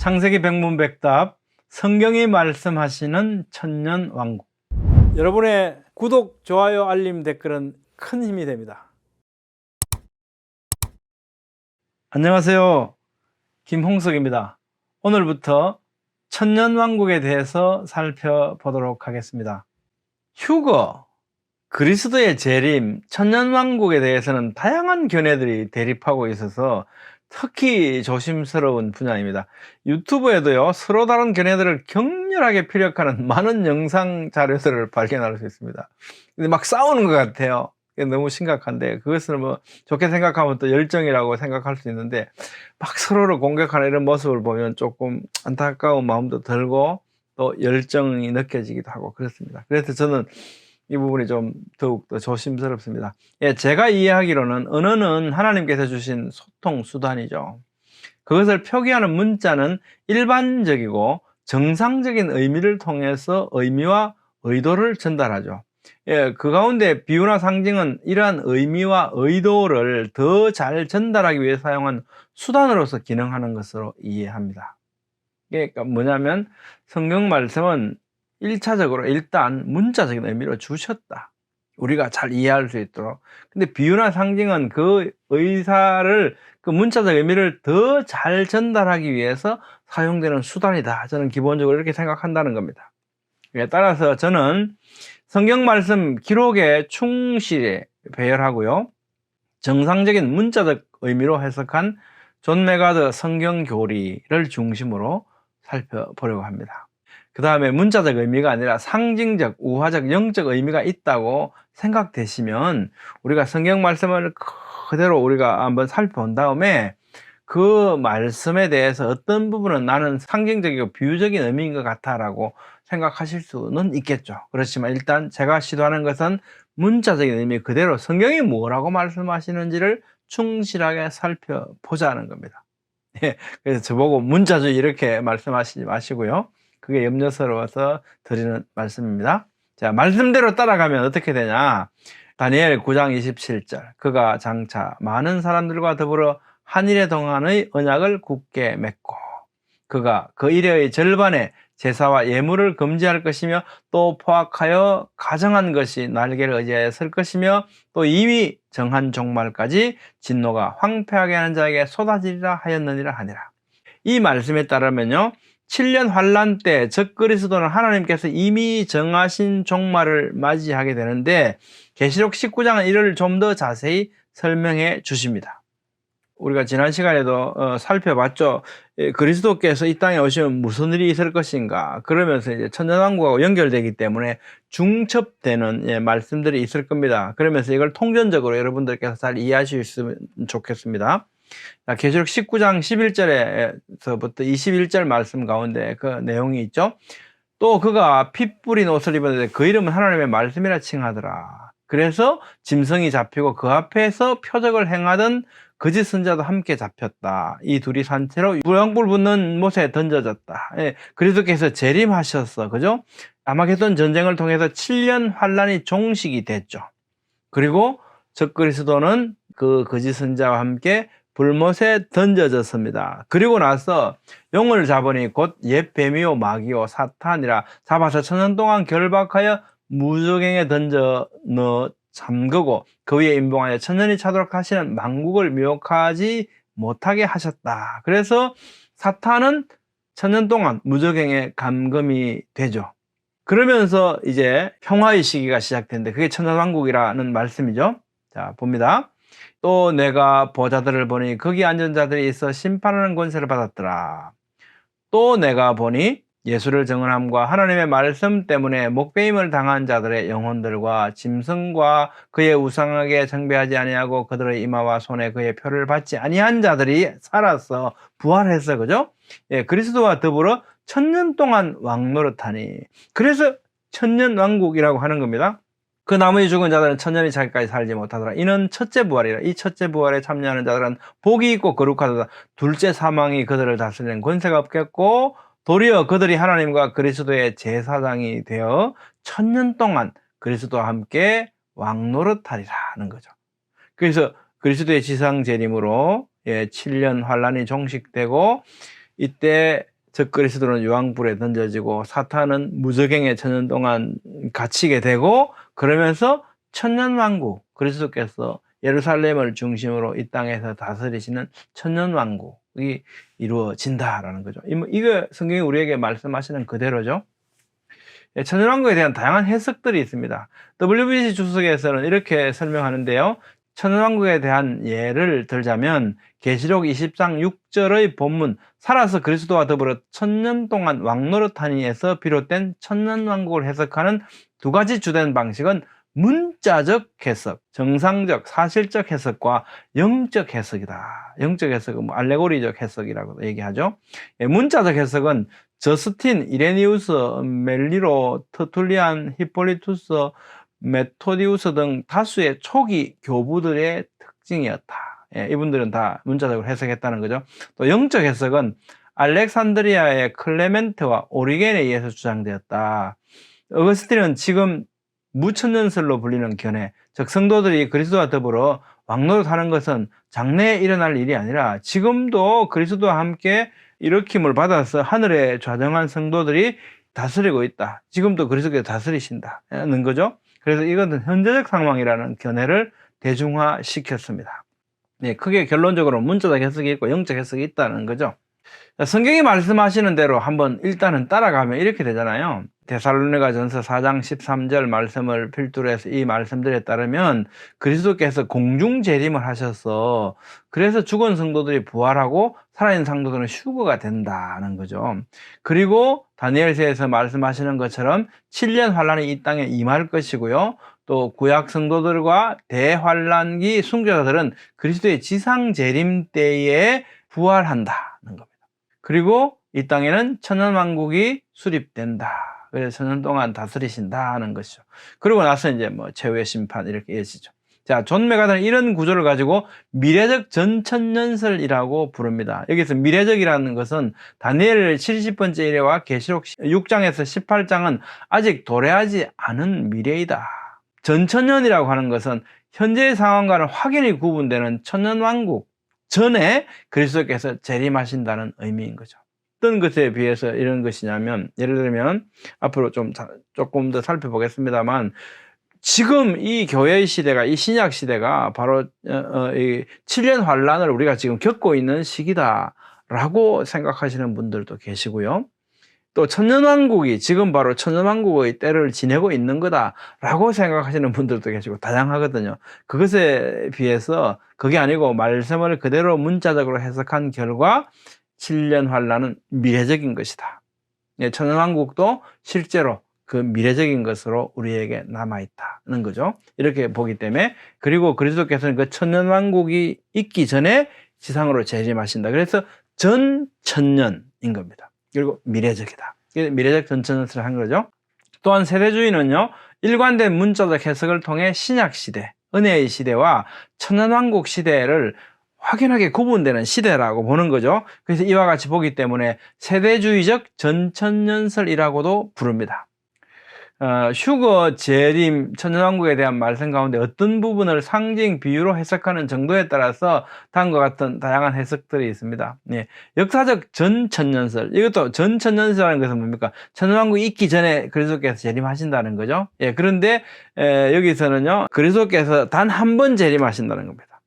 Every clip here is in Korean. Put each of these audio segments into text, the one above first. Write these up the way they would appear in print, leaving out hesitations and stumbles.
창세기 백문백답, 성경이 말씀하시는 천년왕국. 여러분의 구독, 좋아요, 알림, 댓글은 큰 힘이 됩니다. 안녕하세요. 김홍석입니다. 오늘부터 천년왕국에 대해서 살펴보도록 하겠습니다. 휴거, 그리스도의 재림, 천년왕국에 대해서는 다양한 견해들이 대립하고 있어서 특히 조심스러운 분야입니다. 유튜브에도요, 서로 다른 견해들을 격렬하게 피력하는 많은 영상 자료들을 발견할 수 있습니다. 근데 막 싸우는 것 같아요. 너무 심각한데, 그것을 뭐 좋게 생각하면 또 열정이라고 생각할 수 있는데, 막 서로를 공격하는 이런 모습을 보면 조금 안타까운 마음도 들고 또 열정이 느껴지기도 하고 그렇습니다. 그래서 저는 이 부분이 좀 더욱더 조심스럽습니다. 예, 제가 이해하기로는 언어는 하나님께서 주신 소통 수단이죠. 그것을 표기하는 문자는 일반적이고 정상적인 의미를 통해서 의미와 의도를 전달하죠. 예, 그 가운데 비유나 상징은 이러한 의미와 의도를 더 잘 전달하기 위해 사용한 수단으로서 기능하는 것으로 이해합니다. 그러니까 뭐냐면 성경 말씀은 1차적으로 일단 문자적인 의미를 주셨다. 우리가 잘 이해할 수 있도록. 근데 비유나 상징은 그 의사를, 그 문자적 의미를 더 잘 전달하기 위해서 사용되는 수단이다. 저는 기본적으로 이렇게 생각한다는 겁니다. 따라서 저는 성경 말씀 기록에 충실히 배열하고요, 정상적인 문자적 의미로 해석한 존 메가드 성경 교리를 중심으로 살펴보려고 합니다. 그 다음에 문자적 의미가 아니라 상징적, 우화적, 영적 의미가 있다고 생각되시면 우리가 성경 말씀을 그대로 우리가 한번 살펴본 다음에 그 말씀에 대해서 어떤 부분은 나는 상징적이고 비유적인 의미인 것 같아 라고 생각하실 수는 있겠죠. 그렇지만 일단 제가 시도하는 것은 문자적인 의미 그대로 성경이 뭐라고 말씀하시는지를 충실하게 살펴보자는 겁니다. 예, 그래서 저보고 문자주의 이렇게 말씀하시지 마시고요. 그게 염려스러워서 드리는 말씀입니다. 자, 말씀대로 따라가면 어떻게 되냐. 다니엘 9장 27절. 그가 장차 많은 사람들과 더불어 한일의 동안의 언약을 굳게 맺고 그가 그 일의 절반에 제사와 예물을 금지할 것이며 또 포악하여 가정한 것이 날개를 의지하여 설 것이며 또 이미 정한 종말까지 진노가 황폐하게 하는 자에게 쏟아지리라 하였느니라 하니라. 이 말씀에 따르면요, 7년 환란 때 적 그리스도는 하나님께서 이미 정하신 종말을 맞이하게 되는데 계시록 19장은 이를 좀 더 자세히 설명해 주십니다. 우리가 지난 시간에도 살펴봤죠. 그리스도께서 이 땅에 오시면 무슨 일이 있을 것인가, 그러면서 이제 천년왕국하고 연결되기 때문에 중첩되는 말씀들이 있을 겁니다. 그러면서 이걸 통전적으로 여러분들께서 잘 이해하셨으면 좋겠습니다. 계시록 19장 11절에서부터 21절 말씀 가운데 그 내용이 있죠. 또 그가 피 뿌린 옷을 입었는데 그 이름은 하나님의 말씀이라 칭하더라. 그래서 짐승이 잡히고 그 앞에서 표적을 행하던 거짓 선자도 함께 잡혔다. 이 둘이 산채로 불황불 붙는 못에 던져졌다. 예, 그리스도께서 재림하셨어. 그죠? 아마겟돈 전쟁을 통해서 7년 환란이 종식이 됐죠. 그리고 적 그리스도는 그 거짓 선자와 함께 불못에 던져졌습니다. 그리고 나서 용을 잡으니 곧 옛 뱀이요 마귀요 사탄이라 잡아서 천년 동안 결박하여 무저갱에 던져 넣어 잠그고 그 위에 임봉하여 천년이 차도록 하시는 만국을 미혹하지 못하게 하셨다. 그래서 사탄은 천년 동안 무저갱에 감금이 되죠. 그러면서 이제 평화의 시기가 시작되는데 그게 천년왕국이라는 말씀이죠. 자, 봅니다. 또 내가 보자들을 보니 거기 앉은 자들이 있어 심판하는 권세를 받았더라. 또 내가 보니 예수를 증언함과 하나님의 말씀 때문에 목배임을 당한 자들의 영혼들과 짐승과 그의 우상에게 경배하지 아니하고 그들의 이마와 손에 그의 표를 받지 아니한 자들이 살아서 부활했어. 그죠? 예, 그리스도와 더불어 천년 동안 왕노릇하니, 그래서 천년왕국이라고 하는 겁니다. 그 나머지 죽은 자들은 천년이 차기까지 살지 못하더라. 이는 첫째 부활이라. 이 첫째 부활에 참여하는 자들은 복이 있고 거룩하도다. 둘째 사망이 그들을 다스리는 권세가 없겠고 도리어 그들이 하나님과 그리스도의 제사장이 되어 천년 동안 그리스도와 함께 왕노릇하리라는 거죠. 그래서 그리스도의 지상 재림으로 7년 환란이 종식되고 이때 즉 그리스도는 유황불에 던져지고 사탄은 무저갱에 천년 동안 갇히게 되고, 그러면서 천년왕국, 그리스도께서 예루살렘을 중심으로 이 땅에서 다스리시는 천년왕국이 이루어진다라는 거죠. 이거 성경이 우리에게 말씀하시는 그대로죠. 천년왕국에 대한 다양한 해석들이 있습니다. WBC 주석에서는 이렇게 설명하는데요. 천년왕국에 대한 예를 들자면 계시록 20장 6절의 본문 살아서 그리스도와 더불어 천년 동안 왕노릇하니에서 비롯된 천년왕국을 해석하는 두 가지 주된 방식은 문자적 해석, 정상적, 사실적 해석과 영적 해석이다. 영적 해석은 알레고리적 해석이라고 얘기하죠. 문자적 해석은 저스틴, 이레니우스, 멜리로, 터툴리안, 히폴리투스, 메토디우스 등 다수의 초기 교부들의 특징이었다. 이분들은 다 문자적으로 해석했다는 거죠. 또 영적 해석은 알렉산드리아의 클레멘트와 오리겐에 의해서 주장되었다. 어거스틴은 지금 무천년설로 불리는 견해, 즉 성도들이 그리스도와 더불어 왕노릇하는 것은 장래에 일어날 일이 아니라 지금도 그리스도와 함께 일으킴을 받아서 하늘에 좌정한 성도들이 다스리고 있다. 지금도 그리스도께서 다스리신다는 거죠. 그래서 이것은 현재적 상황이라는 견해를 대중화시켰습니다. 네, 크게 결론적으로 문자적 해석이 있고 영적 해석이 있다는 거죠. 성경이 말씀하시는 대로 한번 일단은 따라가면 이렇게 되잖아요. 데살로니가전서 4장 13절 말씀을 필두로 해서 이 말씀들에 따르면 그리스도께서 공중 재림을 하셔서 그래서 죽은 성도들이 부활하고 살아있는 성도들은 휴거가 된다는 거죠. 그리고 다니엘서에서 말씀하시는 것처럼 7년 환란이 이 땅에 임할 것이고요. 또 구약 성도들과 대환란기 순교자들은 그리스도의 지상 재림 때에 부활한다는 겁니다. 그리고 이 땅에는 천년왕국이 수립된다. 그래서 천년 동안 다스리신다는 것이죠. 그리고 나서 이제 최후의 심판 이렇게 이어지죠. 자, 존 메가드는 이런 구조를 가지고 미래적 전천년설이라고 부릅니다. 여기서 미래적이라는 것은 다니엘 70번째 일회와 계시록 6장에서 18장은 아직 도래하지 않은 미래이다. 전천년이라고 하는 것은 현재의 상황과는 확연히 구분되는 천년왕국 전에 그리스도께서 재림하신다는 의미인 거죠. 어떤 것에 비해서 이런 것이냐면, 예를 들면 앞으로 조금 더 살펴보겠습니다만, 지금 이 교회의 시대가, 이 신약 시대가 바로 이 7년 환란을 우리가 지금 겪고 있는 시기다라고 생각하시는 분들도 계시고요. 또 천년왕국이 지금 바로 천년왕국의 때를 지내고 있는 거다라고 생각하시는 분들도 계시고 다양하거든요. 그것에 비해서 그게 아니고 말씀을 그대로 문자적으로 해석한 결과 7년 환란은 미래적인 것이다. 천년왕국도 실제로 그 미래적인 것으로 우리에게 남아있다는 거죠. 이렇게 보기 때문에, 그리고 그리스도께서는 그 천년왕국이 있기 전에 지상으로 재림하신다. 그래서 전천년인 겁니다. 그리고 미래적이다. 미래적 전천년설을 한 거죠. 또한 세대주의는요, 일관된 문자적 해석을 통해 신약 시대, 은혜의 시대와 천년왕국 시대를 확연하게 구분되는 시대라고 보는 거죠. 그래서 이와 같이 보기 때문에 세대주의적 전천년설이라고도 부릅니다. 휴거, 재림, 천년왕국에 대한 말씀 가운데 어떤 부분을 상징, 비유로 해석하는 정도에 따라서 다음과 같은 다양한 해석들이 있습니다. 역사적 전천년설, 이것도 전천년설이라는 것은 뭡니까? 천년왕국이 있기 전에 그리스도께서 재림하신다는 거죠. 그런데 여기서는요, 그리스도께서 단 한 번 재림하신다는 겁니다.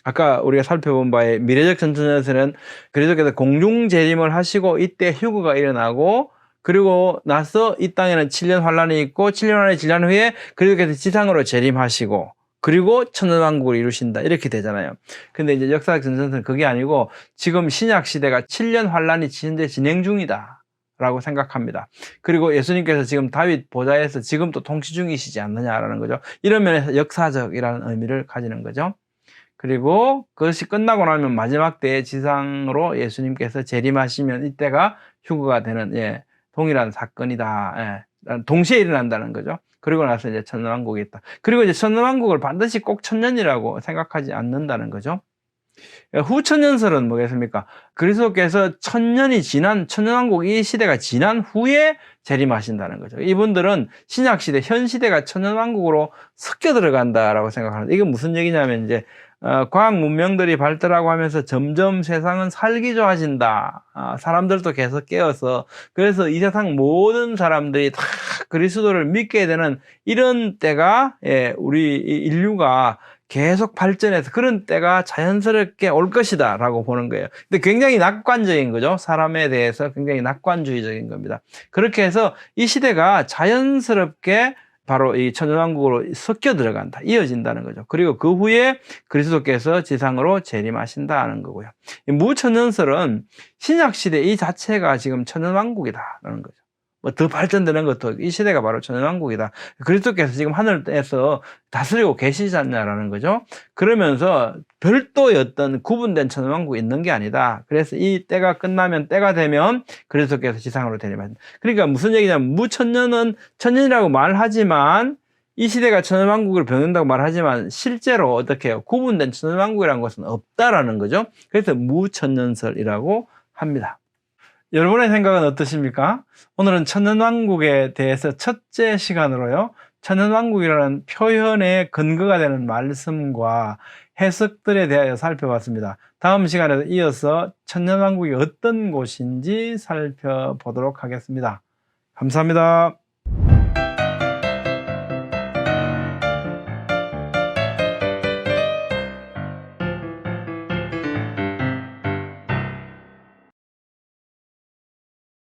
아까 우리가 살펴본 바에 미래적 전천년설은 그리스도께서 공중 재림을 하시고 이때 휴거가 일어나고, 그리고 나서 이 땅에는 7년 환란이 있고 7년 환란이 지난 후에 그리스도께서 지상으로 재림하시고 그리고 천년왕국을 이루신다, 이렇게 되잖아요. 근데 이제 역사적 전천년설은 그게 아니고 지금 신약 시대가 7년 환란이 현재 진행 중이다 라고 생각합니다. 그리고 예수님께서 지금 다윗 보좌에서 지금 또 통치 중이시지 않느냐라는 거죠. 이런 면에서 역사적이라는 의미를 가지는 거죠. 그리고 그것이 끝나고 나면 마지막 때에 지상으로 예수님께서 재림하시면 이때가 휴거가 되는 동일한 사건이다. 동시에 일어난다는 거죠. 그리고 나서 이제 천년왕국이 있다. 그리고 이제 천년왕국을 반드시 꼭 천년이라고 생각하지 않는다는 거죠. 후천년설은 뭐겠습니까? 그리스도께서 천년이 지난, 천년왕국 이 시대가 지난 후에 재림하신다는 거죠. 이분들은 신약 시대, 현 시대가 천년왕국으로 섞여 들어간다라고 생각하는데, 이게 무슨 얘기냐면 이제 과학 문명들이 발달하고 하면서 점점 세상은 살기 좋아진다. 사람들도 계속 깨어서 그래서 이 세상 모든 사람들이 다 그리스도를 믿게 되는 이런 때가 우리 인류가 계속 발전해서 그런 때가 자연스럽게 올 것이다 라고 보는 거예요. 근데 굉장히 낙관적인 거죠. 사람에 대해서 굉장히 낙관주의적인 겁니다. 그렇게 해서 이 시대가 자연스럽게 바로 이 천년왕국으로 섞여 들어간다, 이어진다는 거죠. 그리고 그 후에 그리스도께서 지상으로 재림하신다는 거고요. 이 무천년설은 신약시대 이 자체가 지금 천년왕국이다라는 거죠. 뭐 더 발전되는 것도 이 시대가 바로 천년왕국이다. 그리스도께서 지금 하늘에서 다스리고 계시지 않냐라는 거죠. 그러면서 별도의 어떤 구분된 천년왕국이 있는 게 아니다. 그래서 이 때가 끝나면, 때가 되면 그리스도께서 지상으로 재림하신다. 그러니까 무슨 얘기냐면 무천년은 천년이라고 말하지만 이 시대가 천년왕국으로 변한다고 말하지만 실제로 어떻게 해요? 구분된 천년왕국이라는 것은 없다라는 거죠. 그래서 무천년설이라고 합니다. 여러분의 생각은 어떠십니까? 오늘은 천년왕국에 대해서 첫째 시간으로요, 천년왕국이라는 표현의 근거가 되는 말씀과 해석들에 대하여 살펴봤습니다. 다음 시간에 이어서 천년왕국이 어떤 곳인지 살펴보도록 하겠습니다. 감사합니다.